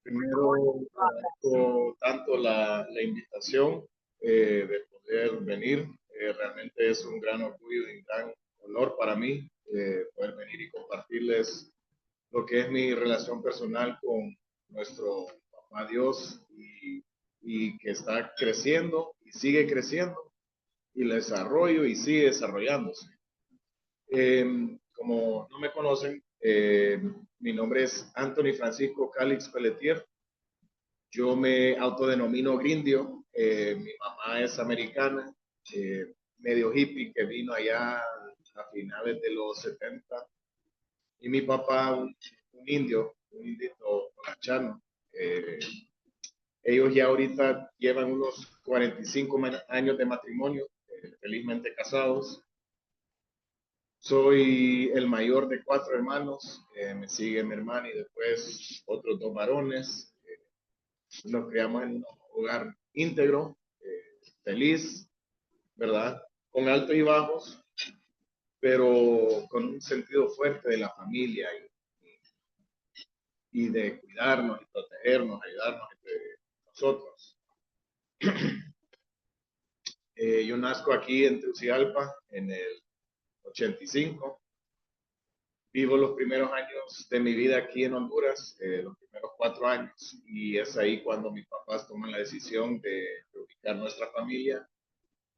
Primero, agradezco tanto la invitación de poder venir. Realmente es un gran orgullo y un gran honor para mí poder venir y compartirles lo que es mi relación personal con nuestro papá Dios y que está creciendo y sigue creciendo y el desarrollo y sigue desarrollándose. Como no me conocen, mi nombre es Anthony Francisco Calix Pelletier. Yo me autodenomino grindio. Mi mamá es americana, medio hippie que vino allá a finales de los 70. Y mi papá, un indio, un indito colachano. Eh, Ellos ya ahorita llevan unos 45 años de matrimonio, felizmente casados. Soy el mayor de 4 hermanos, me sigue mi hermana y después otros 2 varones. Nos criamos en un hogar íntegro, feliz, ¿verdad? Con altos y bajos, pero con un sentido fuerte de la familia y de cuidarnos y protegernos, ayudarnos entre nosotros. Yo nazco aquí en Tegucigalpa en el 85. Vivo los primeros años de mi vida aquí en Honduras, los primeros 4 años, y es ahí cuando mis papás toman la decisión de reubicar nuestra familia,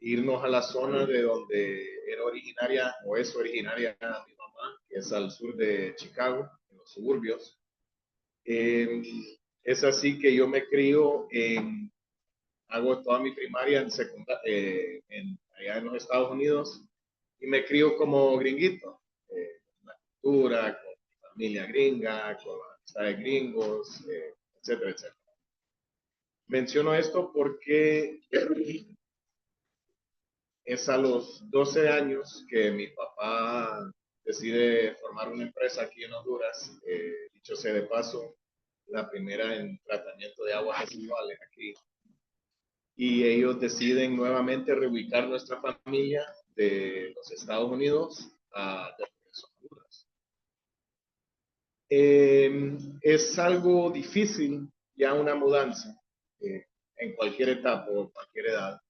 irnos a la zona de donde era originaria o es originaria mi mamá, que es al sur de Chicago, en los suburbios. Eh, es así que yo me crío hago toda mi primaria allá en los Estados Unidos y me crío como gringuito, la cultura, con mi familia gringa, con las amistades gringos, etcétera, etcétera. Menciono esto porque es a los 12 años que mi papá decide formar una empresa aquí en Honduras, dicho sea de paso, la primera en tratamiento de aguas residuales aquí. Y ellos deciden nuevamente reubicar nuestra familia de los Estados Unidos a Honduras. Es algo difícil ya una mudanza en cualquier etapa o cualquier edad,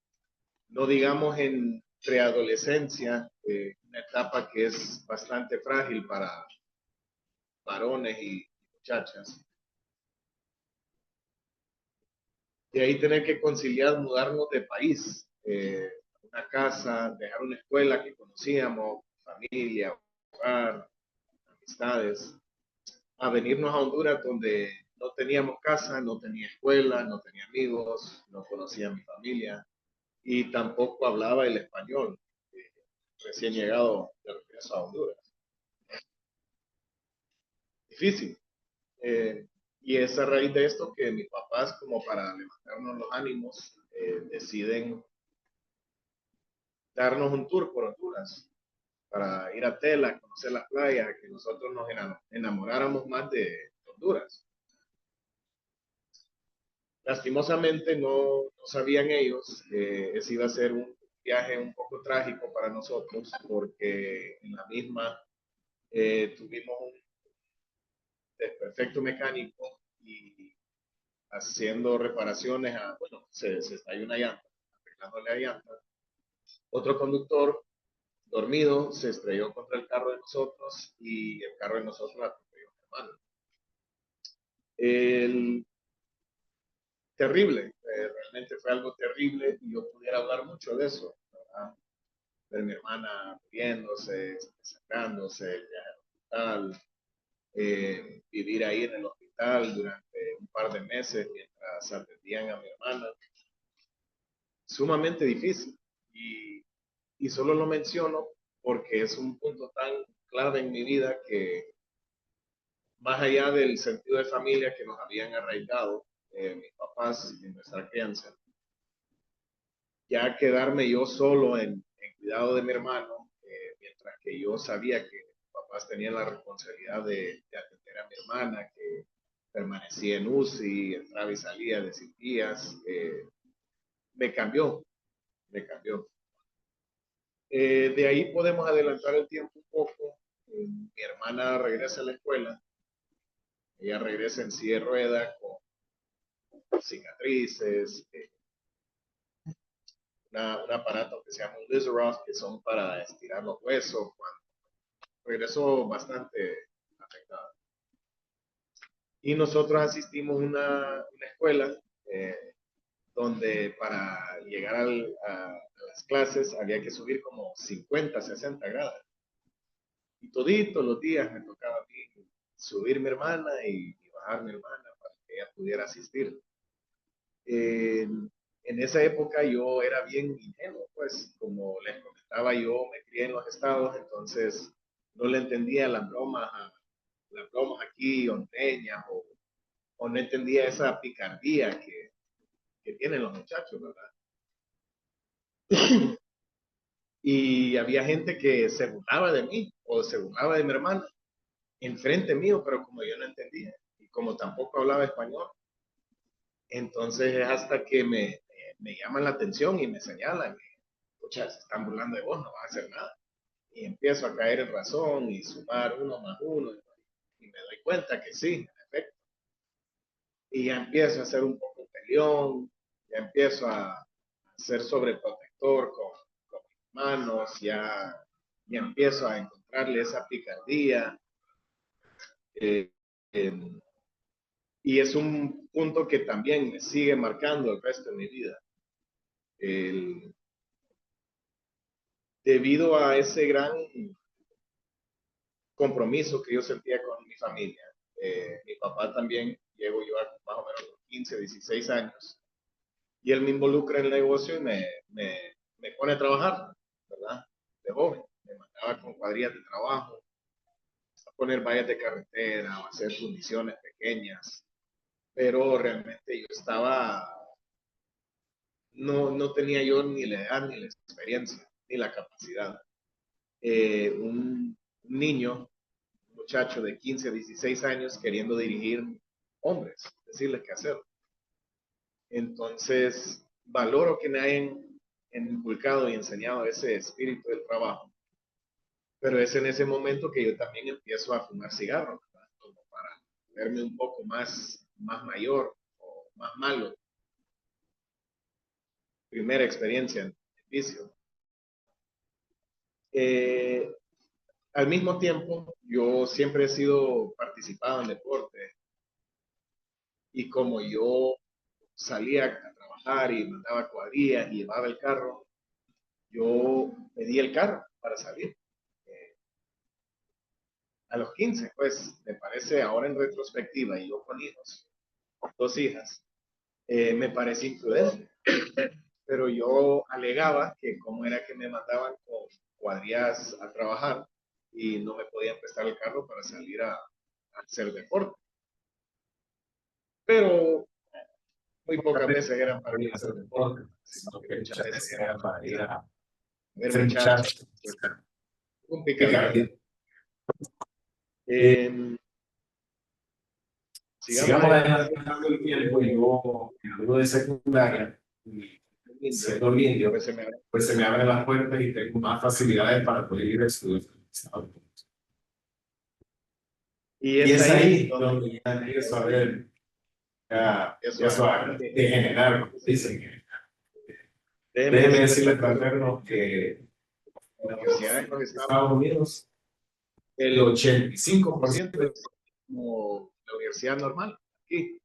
no digamos en preadolescencia, una etapa que es bastante frágil para varones y muchachas. De ahí tener que conciliar mudarnos de país, una casa, dejar una escuela que conocíamos, familia, hogar, amistades, a venirnos a Honduras donde no teníamos casa, no tenía escuela, no tenía amigos, no conocía a mi familia y tampoco hablaba el español, recién llegado de regreso a Honduras. Difícil. Eh, y es a raíz de esto que mis papás, como para levantarnos los ánimos, deciden darnos un tour por Honduras para ir a Tela, conocer las playas, que nosotros nos enamoráramos más de Honduras. Lastimosamente no sabían ellos que ese iba a ser un viaje un poco trágico para nosotros porque en la misma tuvimos un desperfecto mecánico y haciendo reparaciones bueno, se estalló una llanta, arreglándole la llanta. Otro conductor dormido se estrelló contra el carro de nosotros y el carro de nosotros atropelló a mi hermano. El, Terrible, realmente fue algo terrible y yo pudiera hablar mucho de eso, ¿verdad? De mi hermana muriéndose, sacándose, el viaje al hospital, vivir ahí en el hospital durante un par de meses mientras atendían a mi hermana. Sumamente difícil y solo lo menciono porque es un punto tan clave en mi vida que más allá del sentido de familia que nos habían arraigado mis papás en nuestra crianza, ya quedarme yo solo en cuidado de mi hermano, mientras que yo sabía que mis papás tenían la responsabilidad de atender a mi hermana, que permanecía en UCI, entraba y salía de cirugías, me cambió, me cambió. De ahí podemos adelantar el tiempo un poco. Mi hermana regresa a la escuela, ella regresa en silla de ruedas con cicatrices, un aparato que se llama un Lizeroth, que son para estirar los huesos. Regresó bastante afectado. Y nosotros asistimos a una escuela donde para llegar a las clases había que subir como 50, 60 grados. Y toditos los días me tocaba a mí subir mi hermana y bajar mi hermana para que ella pudiera asistir. En esa época yo era bien ingenuo, pues como les comentaba, yo me crié en los estados, entonces no le entendía las bromas aquí hondureñas o no entendía esa picardía que tienen los muchachos, ¿verdad? Y había gente que se burlaba de mí o se burlaba de mi hermana enfrente mío, pero como yo no entendía y como tampoco hablaba español, entonces es hasta que me llaman la atención y me señalan, escucha, se están burlando de vos, no vas a hacer nada. Y empiezo a caer en razón y sumar uno más uno y me doy cuenta que sí, en efecto. Y ya empiezo a ser un poco peleón, ya empiezo a ser sobreprotector con mis manos, ya empiezo a encontrarle esa picardía. Eh, eh, y es un punto que también me sigue marcando el resto de mi vida. El, debido a ese gran compromiso que yo sentía con mi familia. Mi papá también, llevo yo más o menos 15, 16 años, y él me involucra en el negocio y me pone a trabajar, ¿verdad? De joven. Me mandaba con cuadrillas de trabajo, a poner vallas de carretera, o hacer fundiciones pequeñas, pero realmente yo no tenía yo ni la edad, ni la experiencia, ni la capacidad. Un niño, un muchacho de 15, 16 años queriendo dirigir hombres, decirles qué hacer. Entonces, valoro que me hayan inculcado y enseñado ese espíritu del trabajo, pero es en ese momento que yo también empiezo a fumar cigarro, ¿verdad? Como para verme un poco más mayor o más malo. Primera experiencia en vicio. Eh, Al mismo tiempo, yo siempre he sido participado en deporte y como yo salía a trabajar y mandaba cuadrillas y llevaba el carro, yo pedí el carro para salir. A los 15, pues, me parece ahora en retrospectiva, y yo con hijos, 2 hijas, me parece imprudente. Pero yo alegaba que como era que me mandaban con cuadrillas a trabajar y no me podían prestar el carro para salir a hacer deporte. Pero muy pocas veces eran para ir a hacer deporte, sino que muchas veces era para ir a ver muchachos. Un picadillo. Sigamos adelantando el tiempo. Yo luego de secundaria, siendo lindo, pues se me abren las puertas y tengo más facilidades para poder ir a estudiar. Y es ahí donde ya empiezo a ver, empiezo a degenerar, como dicen. Déjeme decirle, fraterno, que en la universidad de los Estados Unidos, el 85% es como la universidad normal, aquí.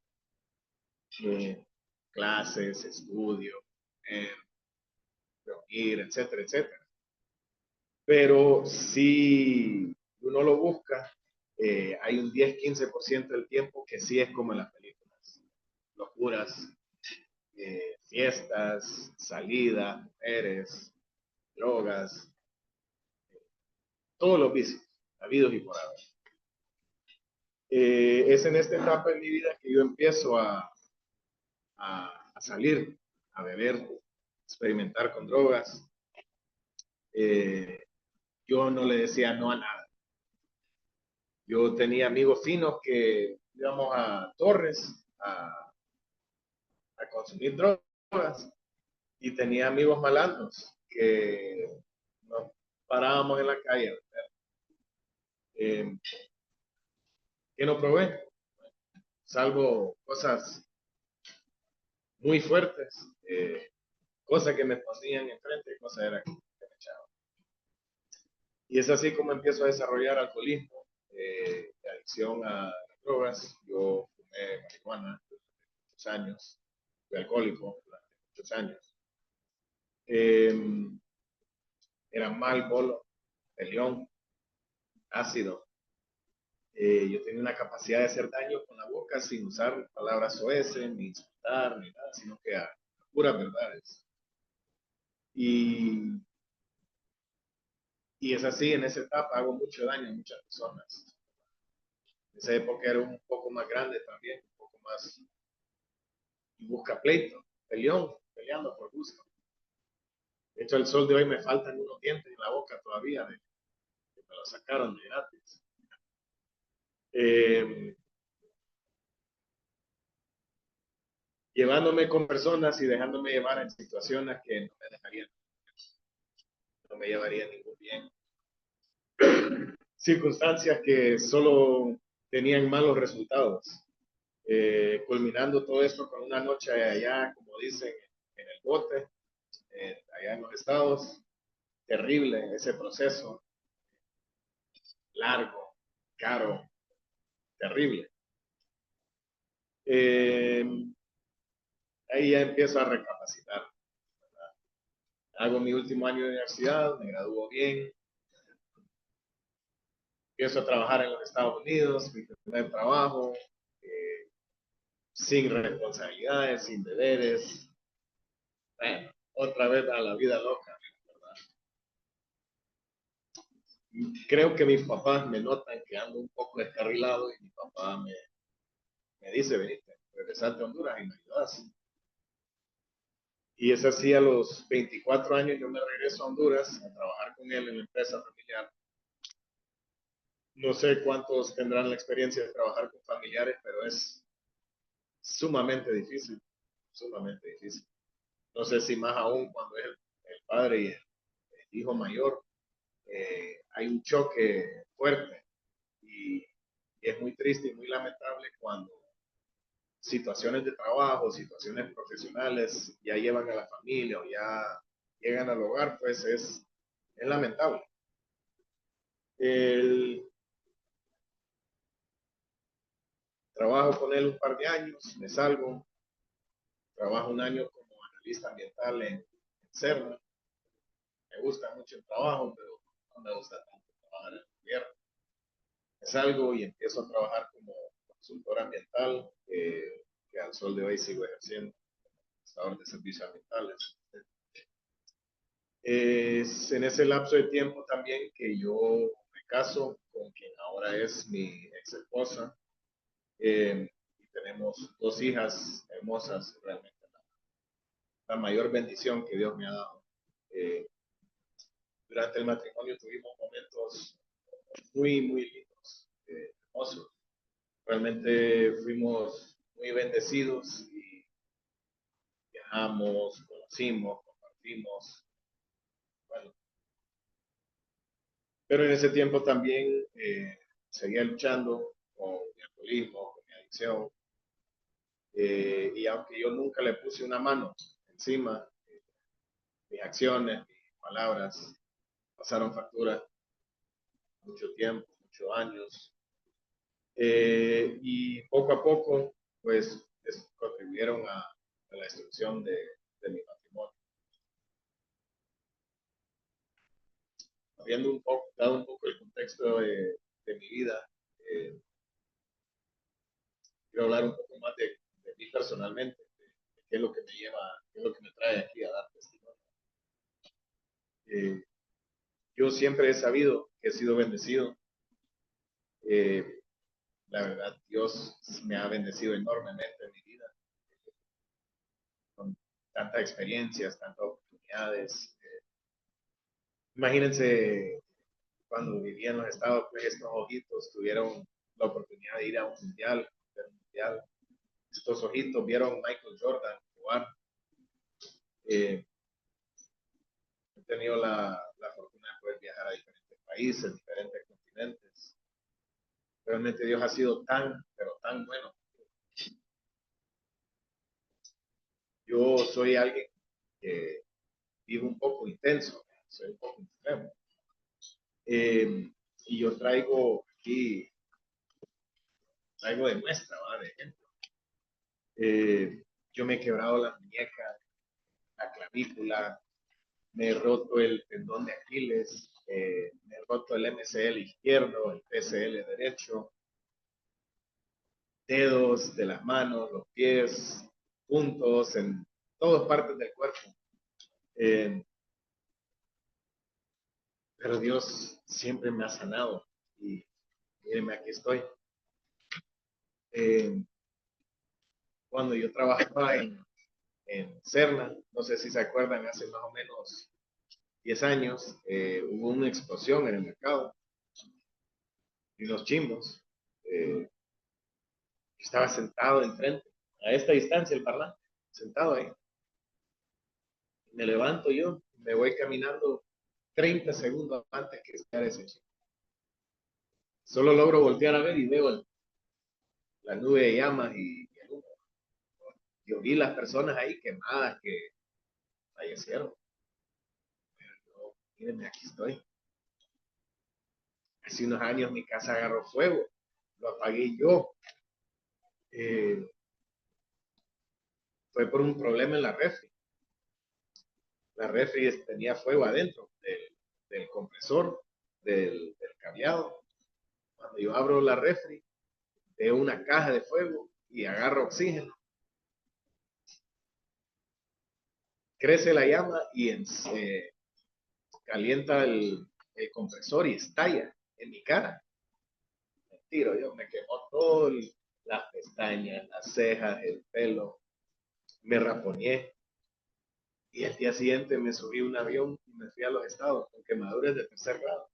Clases, estudio, reunir, etcétera, etcétera. Pero si uno lo busca, hay un 10-15% del tiempo que sí es como en las películas. Locuras, fiestas, salidas, mujeres, drogas, todos los vicios, habidos y por haber. Es en esta etapa de mi vida que yo empiezo a salir, a beber, experimentar con drogas. Yo no le decía no a nada. Yo tenía amigos finos que íbamos a Torres a consumir drogas y tenía amigos malandros que nos parábamos en la calle. Que no probé, salvo cosas muy fuertes, cosas que me ponían enfrente, cosas era que me echaban. Y es así como empiezo a desarrollar alcoholismo, adicción a las drogas. Yo fumé marihuana durante muchos años, fui alcohólico durante muchos años. Era mal, bolo, peleón, ácido. Yo tenía una capacidad de hacer daño con la boca sin usar palabras soeces, ni insultar, ni nada, sino que a puras verdades. Y es así, en esa etapa hago mucho daño a muchas personas. En esa época era un poco más grande también, un poco más busca pleito, peleón, peleando por gusto. De hecho, al sol de hoy me faltan unos dientes en la boca todavía, que me lo sacaron de gratis. Llevándome con personas y dejándome llevar en situaciones que no me dejarían, no me llevarían ningún bien. Circunstancias que solo tenían malos resultados. Culminando todo esto con una noche allá, como dicen, en el bote, allá en los estados. Terrible ese proceso, largo, caro, terrible. Ahí ya empiezo a recapacitar, ¿verdad? Hago mi último año de universidad, me gradúo bien, empiezo a trabajar en los Estados Unidos, mi primer trabajo, sin responsabilidades, sin deberes. Bueno, otra vez a la vida loca, ¿verdad? Creo que mis papás me notan que ando un poco descarrilado y mi papá me dice, venite, regresate a Honduras y me ayudas. Y es así, a los 24 años yo me regreso a Honduras a trabajar con él en la empresa familiar. No sé cuántos tendrán la experiencia de trabajar con familiares, pero es sumamente difícil, sumamente difícil. No sé si más aún cuando es el padre y el hijo mayor, hay un choque fuerte y es muy triste y muy lamentable cuando situaciones de trabajo, situaciones profesionales ya llevan a la familia o ya llegan al hogar, pues es lamentable. El trabajo con él un par de años, me salgo, trabajo un año como analista ambiental en CERNA. Me gusta mucho el trabajo, pero no me gusta tanto trabajar en el gobierno. Me salgo y empiezo a trabajar como consultor ambiental, que al sol de hoy sigo ejerciendo, prestador de servicios ambientales. Es en ese lapso de tiempo también que yo me caso con quien ahora es mi ex esposa. Y tenemos dos hijas hermosas, realmente la mayor bendición que Dios me ha dado. Eh, durante el matrimonio tuvimos momentos muy, muy lindos, hermosos. Realmente fuimos muy bendecidos y viajamos, conocimos, compartimos. Bueno, pero en ese tiempo también seguía luchando con mi alcoholismo, con mi adicción. Y aunque yo nunca le puse una mano encima, mis acciones, mis palabras pasaron factura mucho tiempo, muchos años. Y poco a poco, pues, contribuyeron a la destrucción de mi matrimonio. Habiendo dado un poco el contexto de mi vida, quiero hablar un poco más de mí personalmente, de qué es lo que me lleva, qué es lo que me trae aquí a dar testimonio. Yo siempre he sabido que he sido bendecido. La verdad, Dios me ha bendecido enormemente en mi vida, con tantas experiencias, tantas oportunidades. Imagínense cuando vivía en los Estados, pues estos ojitos tuvieron la oportunidad de ir a un mundial, Estos ojitos vieron Michael Jordan jugar. He tenido la fortuna de poder viajar a diferentes países, diferentes continentes. Realmente Dios ha sido tan, pero tan bueno. soy alguien que vive un poco intenso, soy un poco extremo. Y yo traigo aquí, traigo de muestra, ¿va? De ejemplo. Yo me he quebrado la muñeca, la clavícula, me he roto el tendón de Aquiles, me he roto el MCL izquierdo, el PCL derecho, dedos de las manos, los pies, puntos en todas partes del cuerpo. Pero Dios siempre me ha sanado y mírenme, aquí estoy. Cuando yo trabajaba en Cerna, no sé si se acuerdan, hace más o menos 10 años, hubo una explosión en el mercado y los chimbos. Estaba sentado enfrente, a esta distancia el parlante, sentado ahí. Me levanto yo, me voy caminando 30 segundos antes que esté ese chico. Solo logro voltear a ver y veo la nube de llamas y el humo. Yo vi las personas ahí quemadas que fallecieron. Pero yo, mírenme, aquí estoy. Hace unos años mi casa agarró fuego, lo apagué yo. Fue por un problema en la refri. La refri tenía fuego adentro del compresor, del cableado. Cuando yo abro la refri, veo una caja de fuego y agarro oxígeno. Crece la llama y calienta el compresor y estalla en mi cara. Mentira, yo me quemó todo, las pestañas, las cejas, el pelo, me rapoñé. Y el día siguiente me subí a un avión y me fui a los Estados con quemaduras de tercer grado.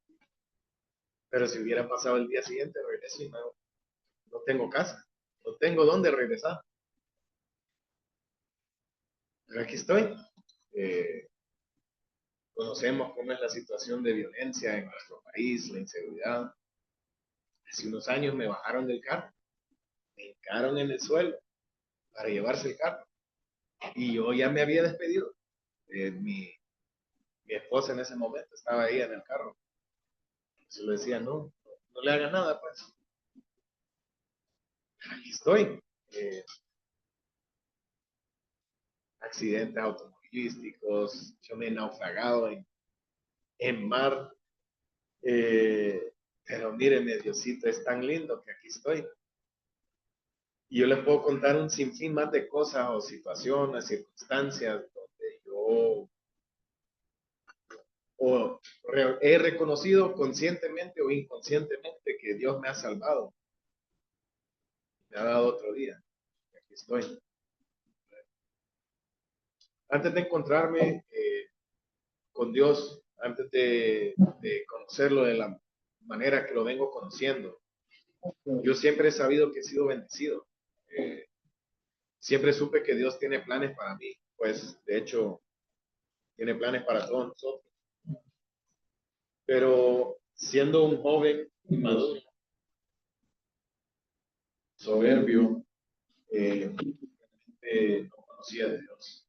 Pero si hubiera pasado el día siguiente, regreso y no tengo casa, no tengo dónde regresar. Pero aquí estoy. Conocemos cómo es la situación de violencia en nuestro país, la inseguridad. Hace unos años me bajaron del carro, me hincaron en el suelo para llevarse el carro. Y yo ya me había despedido. Mi esposa en ese momento estaba ahí en el carro. Se le decía, no le haga nada, pues. Aquí estoy. Accidentes automovilísticos, yo me he naufragado en mar. Pero mírenme, Diosito es tan lindo que aquí estoy. Y yo les puedo contar un sinfín más de cosas o situaciones, circunstancias donde yo he reconocido conscientemente o inconscientemente que Dios me ha salvado, me ha dado otro día. Aquí estoy. Antes de encontrarme con Dios, antes de conocerlo de la manera que lo vengo conociendo, yo siempre he sabido que he sido bendecido. Siempre supe que Dios tiene planes para mí, pues de hecho tiene planes para todos nosotros. Pero siendo un joven inmaduro, soberbio, no conocía de Dios,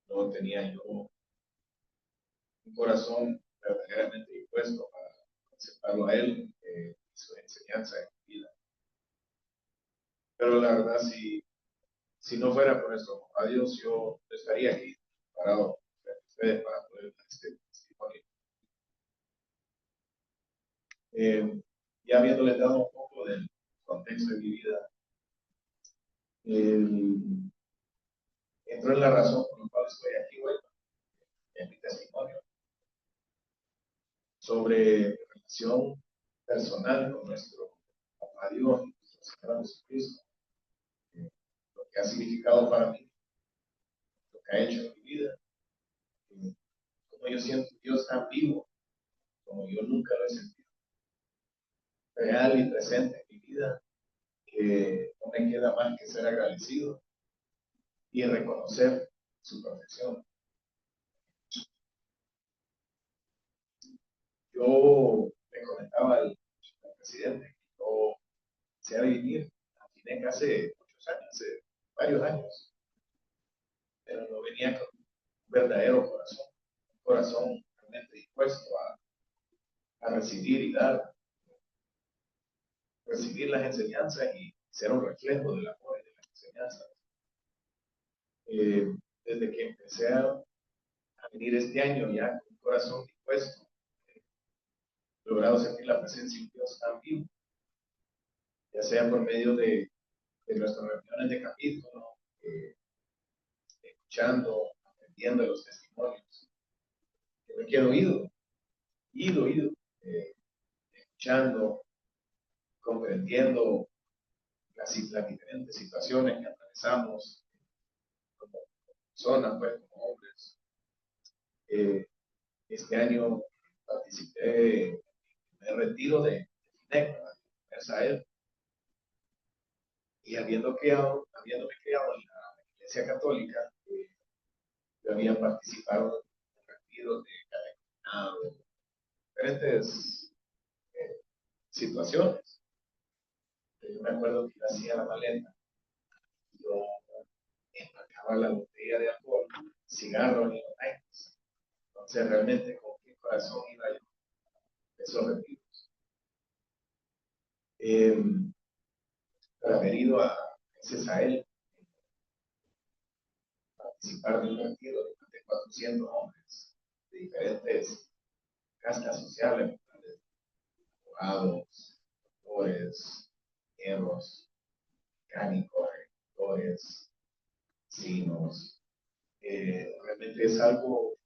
no tenía yo un corazón verdaderamente dispuesto para aceptarlo a Él, su enseñanza en mi vida. Pero la verdad, si no fuera por eso, a Dios, yo estaría aquí parado frente a ustedes para poder dar este testimonio. Ya habiéndoles dado un poco del contexto de mi vida, entro en la razón por la cual estoy aquí hoy, en mi testimonio, sobre relación personal con nuestro Papá Dios y nuestro Señor Jesucristo, lo que ha significado para mí, lo que ha hecho en mi vida, como yo siento Dios tan vivo, como yo nunca lo he sentido, real y presente en mi vida, que no me queda más que ser agradecido y reconocer su protección. Yo le comentaba al presidente que yo empecé a vivir a Fineca hace muchos años, hace varios años. pero no venía con un verdadero corazón, un corazón realmente dispuesto a recibir y dar, recibir las enseñanzas y ser un reflejo del amor y de las enseñanzas. Desde que empecé a venir este año ya con un corazón dispuesto, he logrado sentir la presencia de Dios tan vivo, ya sea por medio de nuestras reuniones de capítulo, escuchando, aprendiendo de los testimonios. Yo me quedo ido, escuchando, comprendiendo las diferentes situaciones que atravesamos como personas, pues, como hombres. Este año participé en el retiro de FINEC, de Sahel, y habiéndome criado en la Iglesia Católica, yo había participado en retiros de catecumenado, diferentes situaciones. Yo me acuerdo que yo hacía la maleta, yo empacaba la botella de alcohol, cigarros y los aires. Entonces, realmente, con qué corazón iba yo a esos retiros. Para haber ido a ese Sahel, participar de un retiro de más de 400 hombres de diferentes castas sociales, abogados, doctores, ingenieros, mecánicos, agricultores, vecinos. Realmente es algo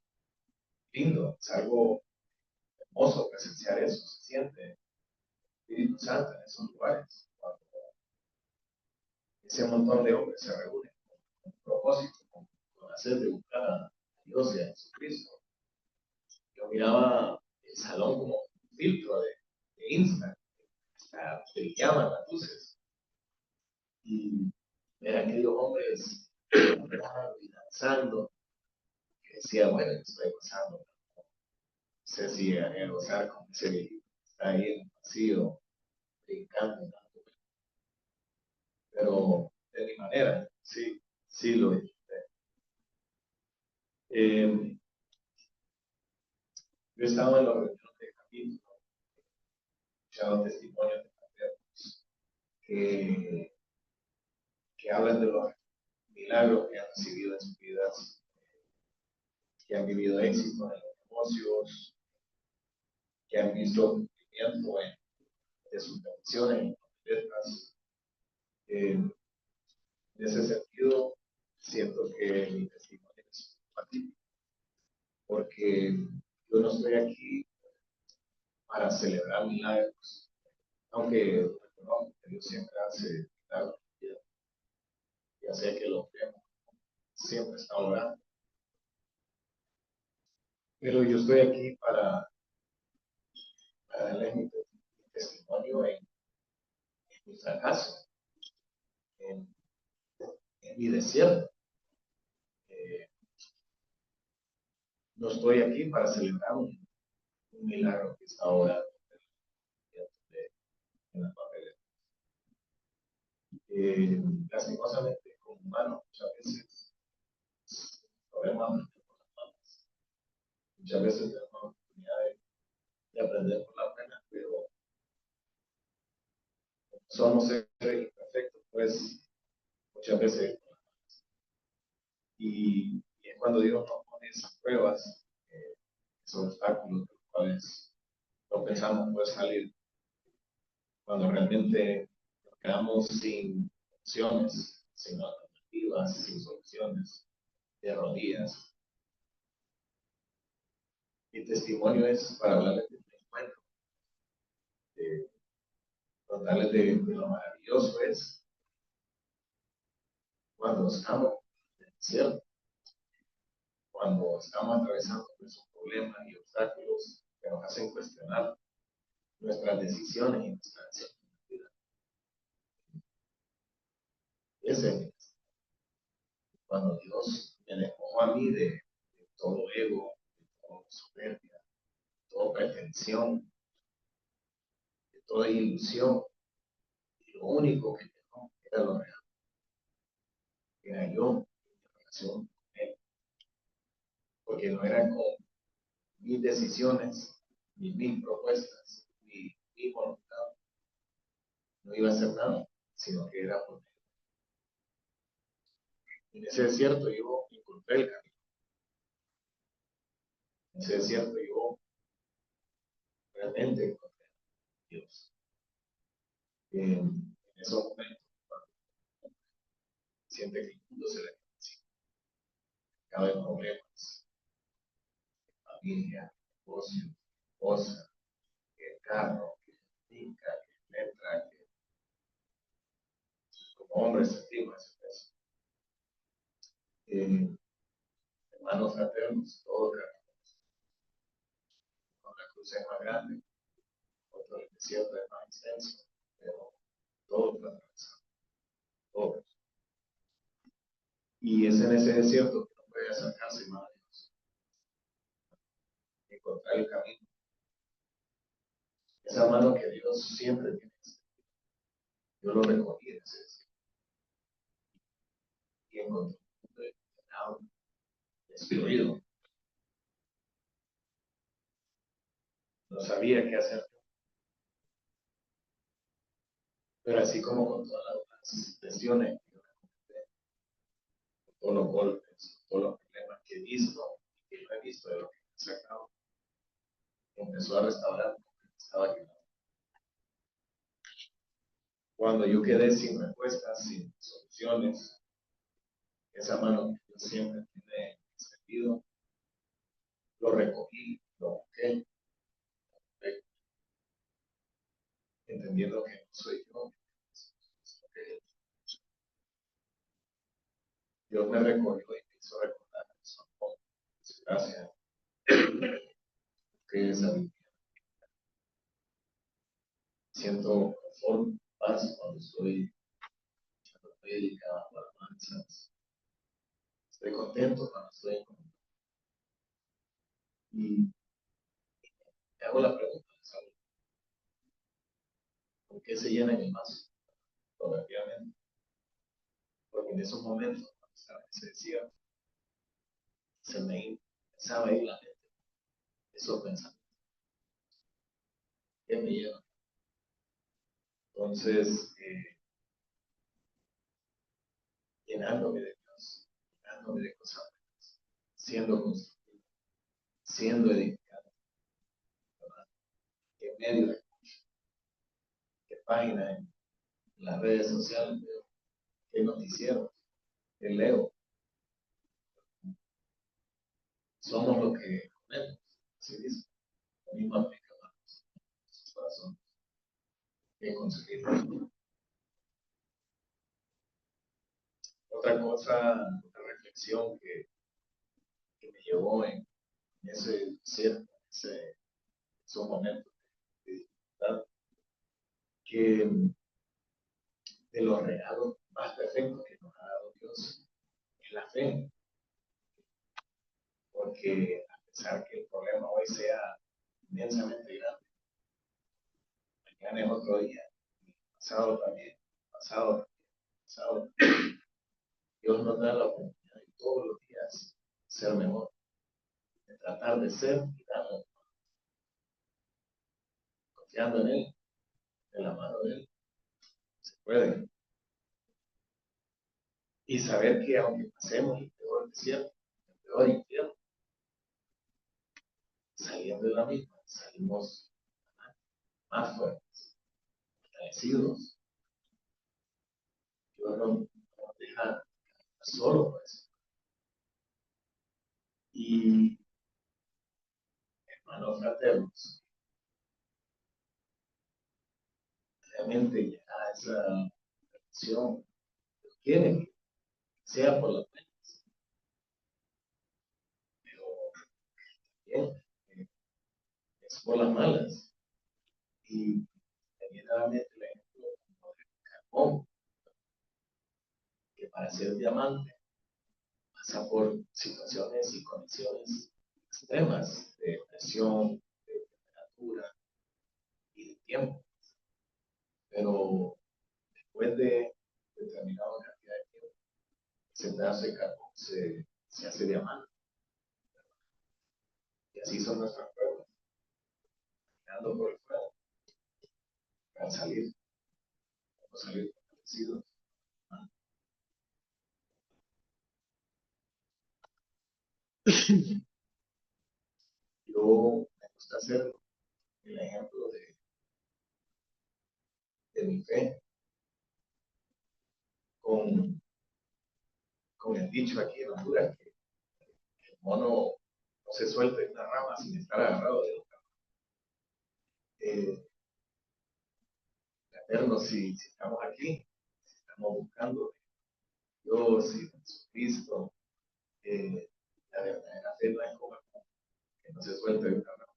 lindo, es algo hermoso presenciar eso, se siente el Espíritu Santo en esos lugares, cuando ese montón de hombres se reúnen con un propósito, con hacer de buscar a Dios y a Jesucristo. Yo miraba el salón como un filtro de Instagram, hasta brillaban las luces, y ver a aquellos hombres y danzando, que decía, bueno, estoy gozando, no sé si a gozar con ese que está ahí en el vacío, brincando, pero de mi manera, sí, sí lo disfruté. Yo estaba en los reuniones de capítulo, escuchado testimonios de paternos que hablan de los milagros que han recibido en sus vidas, que han vivido éxito en los negocios, que han visto cumplimiento de sus peticiones y letras. En ese sentido, siento que mi testimonio es atípico, porque yo no estoy aquí para celebrar milagros, aunque reconozco que Dios siempre hace milagros en mi vida, ya sea que lo vemos, siempre está orando. Pero yo estoy aquí para darles mi testimonio en mi fracaso, en mi desierto. No estoy aquí para celebrar un milagro que está ahora en la papelera. Lastimosamente, como humanos, muchas veces problemas con las manos. Muchas veces tenemos la oportunidad de aprender por la pena, pero somos seres imperfectos, pues muchas veces. Y es cuando Dios nos pone esas pruebas, esos obstáculos de los cuales no pensamos poder salir, cuando realmente nos quedamos sin opciones, sin alternativas, sin soluciones, de rodillas. Mi testimonio es para hablarles de mi encuentro, de contarles de lo maravilloso es cuando estamos en el desierto, cuando estamos atravesando esos problemas y obstáculos que nos hacen cuestionar nuestras decisiones y nuestra acción en la vida. Ese es mi testimonio. Cuando Dios me despojó a mí de todo ego, de toda soberbia, de toda pretensión, de toda ilusión, y lo único que tenía era lo real, era yo, mi relación con porque no eran con mis decisiones, ni mis propuestas, ni mi voluntad, no iba a hacer nada, sino que era por él. En ese desierto yo encontré el camino. En ese desierto yo realmente encontré a Dios. En esos momentos, cuando siente que el mundo se le acaba de problemas, familia, negocio, esposa, el carro, que finca, que letra, que como hombre sentimos ese peso. Hermanos fraternos, todos cargamos. Con la cruz es más grande, otro el desierto es más extenso, pero todos lo atravesamos, todos. Y es en ese desierto que no puede acercarse más a Dios, encontrar el camino. Esa mano que Dios siempre tiene. Yo lo recogí en ese desierto. Y encontré un mundo determinado, destruido. No sabía qué hacer. Pero así como con todas las lesiones, con todos los golpes, todos los problemas que he visto y que no he visto de lo que me he sacado, empezó a restaurar porque estaba quedando. Cuando yo quedé sin respuestas, sin soluciones, esa mano que yo siempre tiene extendido, lo recogí, lo busqué, entendiendo que no soy yo, sino que Dios me recogió y me hizo recordar que son gracias, que esa vida. Siento confort, paz cuando estoy dedicado a las manzas. Estoy contento cuando estoy en contento. Y me hago la pregunta, ¿sabes? ¿Por qué se llena el vaso? Obviamente. Porque en esos momentos, cuando estaba en ese desierto, se me empezaba a ir la mente. Esos pensamientos que me llevan. Entonces, llenándome de Dios, llenándome de cosas buenas, siendo construido, siendo edificado, ¿verdad? En medio de qué página en las redes sociales veo, qué noticiero, qué leo. Somos lo que comemos, así dice. Lo mismo aplica para nuestros corazones que conseguir. Otra cosa, otra reflexión que me llevó en ese desierto, esos momentos de dificultad, que de los regalos más perfectos que nos ha dado Dios es la fe, porque a pesar que el problema hoy sea inmensamente grande, mañana es otro día, pasado también, pasado, pasado, Dios nos da la oportunidad de todos los días ser mejor, de tratar de ser y darlo, confiando en Él, en la mano de Él, se puede. Y saber que aunque pasemos el peor desierto, el peor infierno, saliendo de la misma, salimos más fuertes, fortalecidos. Dios no nos deja solo por eso. Y hermanos fraternos, realmente ya esa relación quiere que sea por las buenas, pero también es por las malas. Y también nuevamente el ejemplo de carbón, que para ser diamante pasa por situaciones y condiciones extremas de presión, de temperatura y de tiempo. Pero después de determinada cantidad de tiempo, ese pedazo de carbón se hace diamante. Y así son nuestras pruebas. Caminando por el fuego. Para salir. Vamos a salir fortalecidos. Yo me gusta hacer el ejemplo de mi fe con el dicho aquí en Honduras que el mono no se suelta de una rama sin estar agarrado de otra. Vernos si estamos aquí, si estamos buscando a Dios y Jesucristo, la verdadera fe no es como que no se suelte de una rama,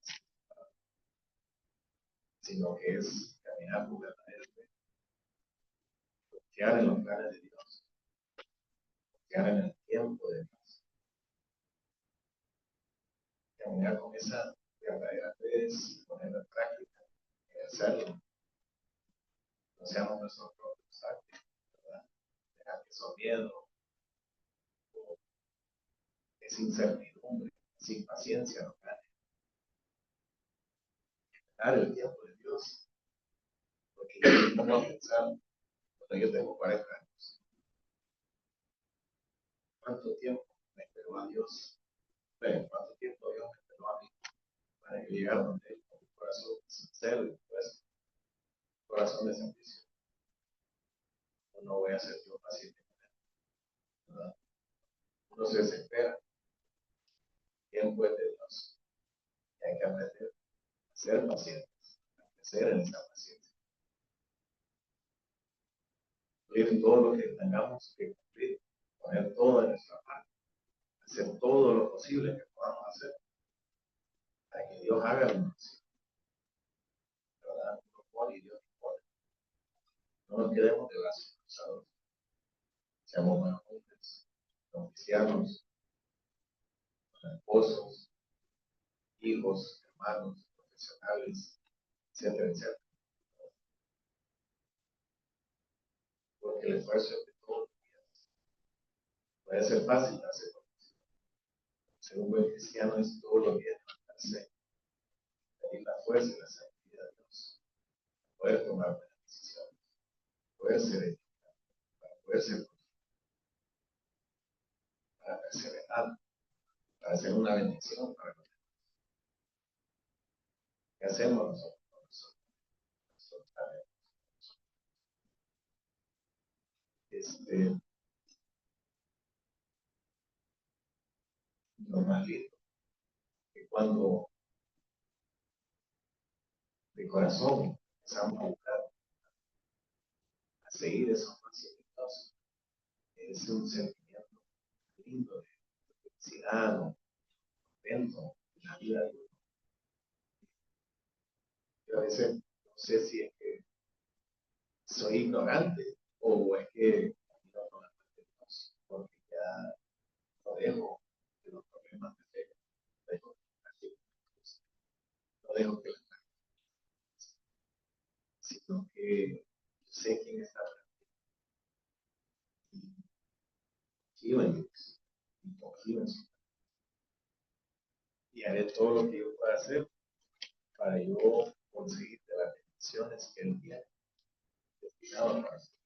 sino que es caminar con verdadera fe, confiar en los planes de Dios, confiar en el tiempo de Dios, caminar con esa verdadera fe es ponerla en práctica, hacerlo. No seamos nuestros propios actos, ¿verdad? Dejar que esos miedos, esa incertidumbre, esa impaciencia nos gane. Dar el tiempo de Dios, porque yo me pongo a pensar, cuando yo tengo 40 años, ¿cuánto tiempo me esperó a Dios? ¿Cuánto tiempo Dios me esperó a mí para que llegara donde Él con un corazón sincero y pues, corazón de servicio? No voy a ser yo paciente con Él, ¿verdad? Uno se desespera. Tiempo es de Dios. Y hay que aprender a ser pacientes, a crecer en esa paciencia. Cumplir todo lo que tengamos que cumplir, poner todo en nuestra parte, hacer todo lo posible que podamos hacer para que Dios haga lo posible. ¿Verdad? Uno pone y Dios pone. No nos quedemos de brazos cruzados. Seamos buenos hombres, cristianos, esposos, hijos, hermanos, profesionales, etcétera, etcétera. Porque el esfuerzo es de todos los días. Puede ser fácil hacerlo. Ser un buen cristiano es todos los días levantarse, pedir la fuerza y la sabiduría de Dios, poder tomar buenas decisiones, poder ser eficaz, para poder ser para perseverar, para hacer una bendición para los demás. ¿Qué hacemos nosotros con nosotros también? Lo más lindo, que cuando de corazón empezamos a buscar, a seguir esos pasos, es un sentimiento lindo de felicidad, contento en la vida de uno. Yo a veces no sé si es que soy ignorante o es que no Dios, porque ya no dejo que los problemas me peguen, no dejo que las sino que yo sé quién está y confío en Dios y confío en su y haré todo lo que yo pueda hacer para yo conseguir de las bendiciones que Él tiene destinado para nosotros,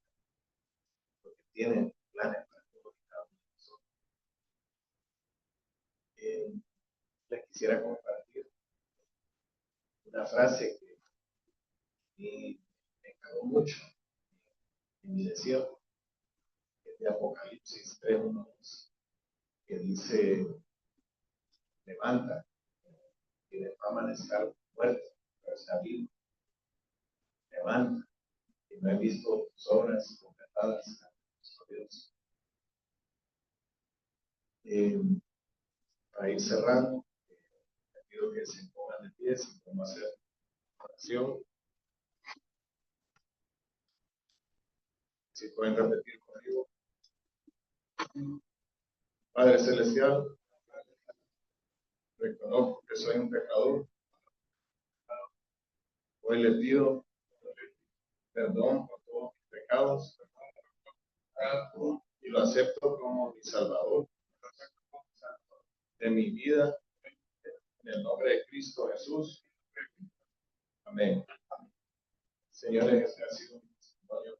porque tiene planes para todos y cada uno de nosotros. Les quisiera compartir una frase que me cagó mucho en mi desierto, que es de Apocalipsis 3:1-2, que dice: levanta, que de fama de estar muerto, pero está vivo, levanta, que no he visto tus obras completadas por Dios. Para ir cerrando, les pido que se pongan de pie y podemos hacer oración. Si pueden repetir conmigo. Padre Celestial, reconozco que soy un pecador. Hoy le pido perdón por todos mis pecados y lo acepto como mi Salvador de mi vida En el nombre de Cristo Jesús. Amén. Señores, este ha sido un testimonio.